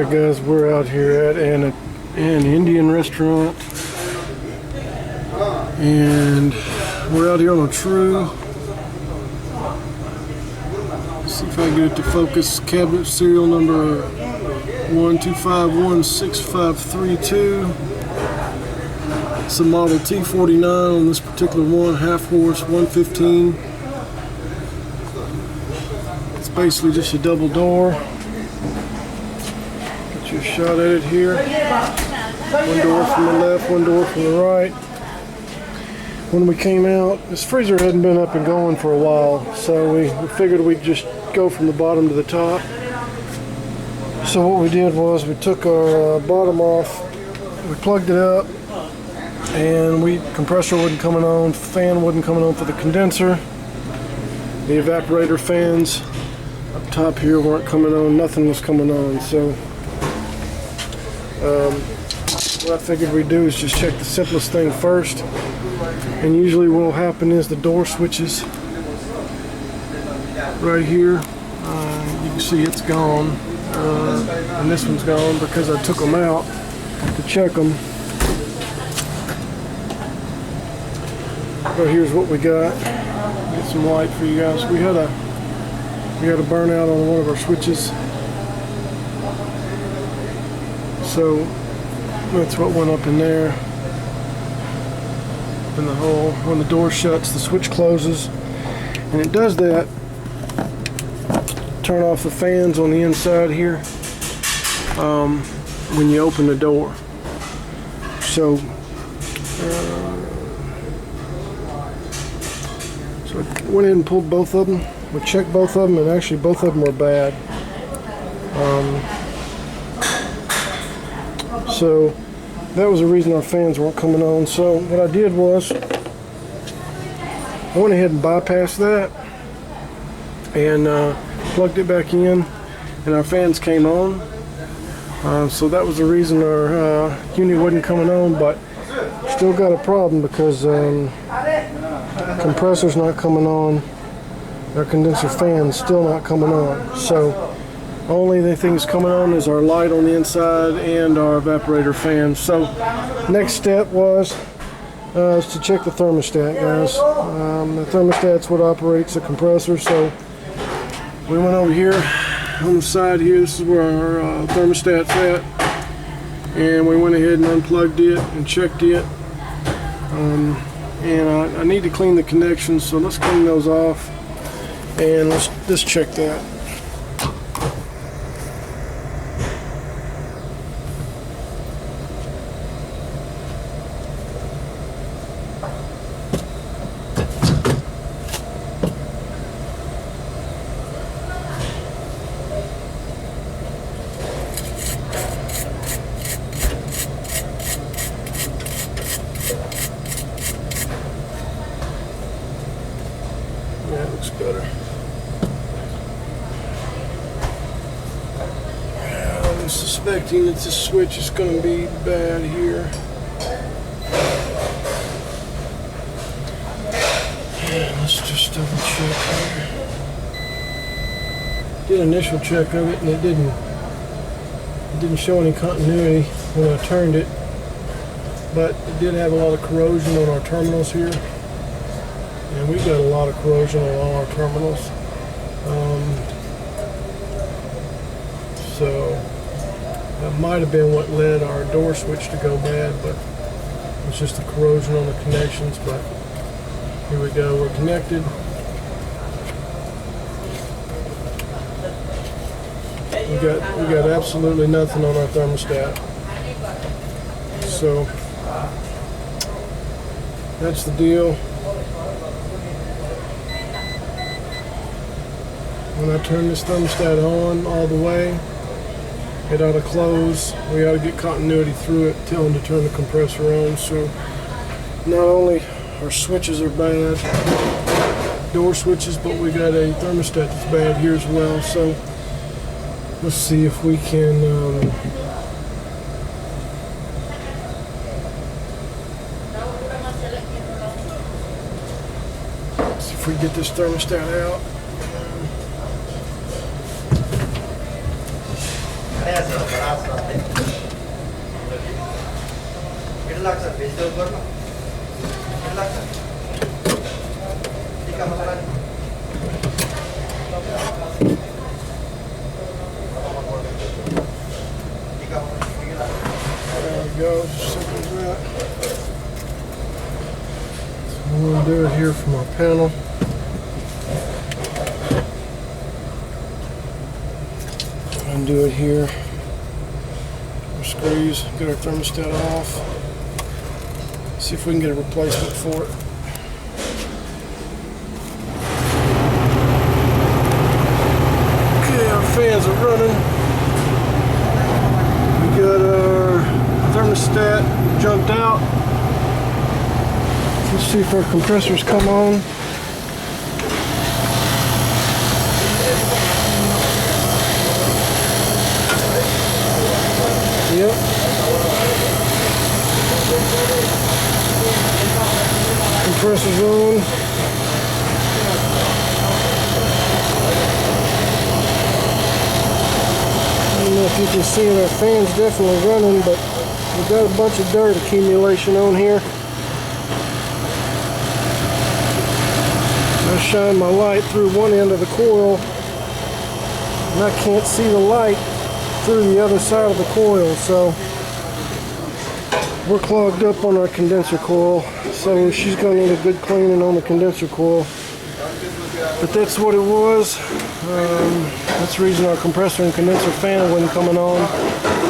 Alright guys, we're out here at an Indian restaurant, and we're out here on a true. Let's see if I can get it to focus. Cabinet serial number 125165532. It's a model T49 on this particular one, half horse 115. It's basically just a double door. Get you a shot at it here. One door from the left, one door from the right. When we came out, this freezer hadn't been up and going for a while, so we figured we'd just go from the bottom to the top. So what we did was we took our bottom off, we plugged it up, and compressor wasn't coming on, fan wasn't coming on for the condenser. The evaporator fans up top here weren't coming on, nothing was coming on. So what I figured we'd do is just check the simplest thing first. And usually what will happen is the door switches right here. You can see it's gone, and this one's gone because I took them out to check them. But here's what we got. Get some light for you guys. We had a burnout on one of our switches, so that's what went up in there. In the hole. When the door shuts, the switch closes, and it does that. Turn off the fans on the inside here when you open the door. So I went in and pulled both of them. We checked both of them, and actually both of them were bad. So that was the reason our fans weren't coming on. So what I did was I went ahead and bypassed that and plugged it back in, and our fans came on. So that was the reason our unit wasn't coming on, but still got a problem because compressor's not coming on. Our condenser fan's still not coming on. So only the things coming on is our light on the inside and our evaporator fan. So next step was to check the thermostat, guys. The thermostat's what operates the compressor. So we went over here on the side here. This is where our thermostat's at, and we went ahead and unplugged it and checked it. And I need to clean the connections, so let's clean those off and let's just check that. That looks better. I'm suspecting that this switch is going to be bad here. Yeah, let's just double check here. Did an initial check of it, and it didn't show any continuity when I turned it, but it did have a lot of corrosion on our terminals here. And we've got a lot of corrosion on all our terminals. So that might have been what led our door switch to go bad, but it's just the corrosion on the connections. But here we go, we're connected. We got absolutely nothing on our thermostat. So that's the deal. When I turn this thermostat on all the way, it ought to close. We ought to get continuity through it, tell them to turn the compressor on. So not only our switches are bad, door switches, but we got a thermostat that's bad here as well. So let's see if we can see if we get this thermostat out. There we go, just simple as that. So I'm going to do it here from our panel. Undo it here. Our screws, get our thermostat off. See if we can get a replacement for it. Okay, our fans are running. We got our thermostat jumped out. Let's see if our compressors come on. Yep. Compressor's on. I don't know if you can see it, our fan's definitely running, but we've got a bunch of dirt accumulation on here. I shine my light through one end of the coil, and I can't see the light through the other side of the coil, so we're clogged up on our condenser coil, so she's going to need a good cleaning on the condenser coil. But that's what it was. That's the reason our compressor and condenser fan wasn't coming on,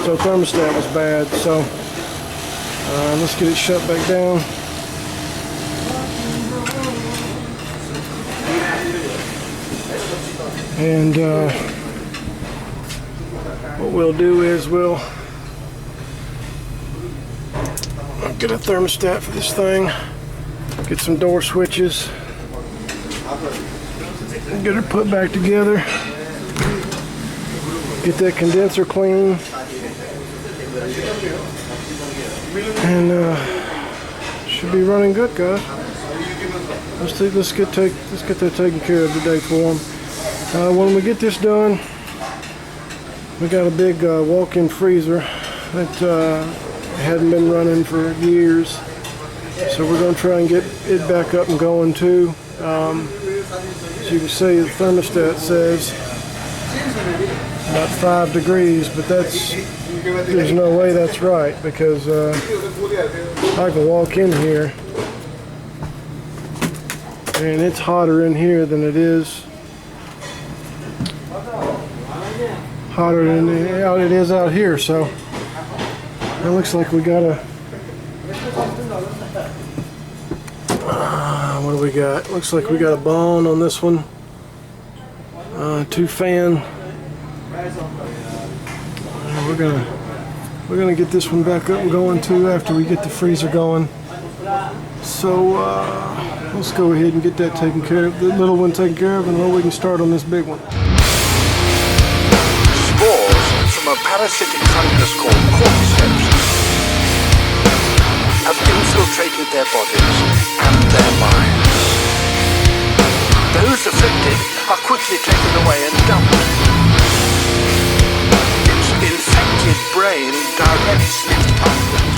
so thermostat was bad. So let's get it shut back down. And what we'll do is we'll get a thermostat for this thing, get some door switches, get her put back together, get that condenser clean, and should be running good, guys. Let's get that taken care of today for them. When we get this done, we got a big walk-in freezer that hadn't been running for years, so we're going to try and get it back up and going too. As you can see, the thermostat says about 5 degrees, but there's no way that's right, because I can walk in here and it's hotter in here than it is out here. So it looks like we got a what do we got? Looks like we got a bond on this one. 2 fan. We're gonna get this one back up and going too after we get the freezer going. So let's go ahead and get that taken care of, the little one taken care of, and then we can start on this big one. Spores from a parasitic fungus called cordyceps have infiltrated their bodies and their minds. Those afflicted are quickly taken away and dumped. Its infected brain directs its pathway.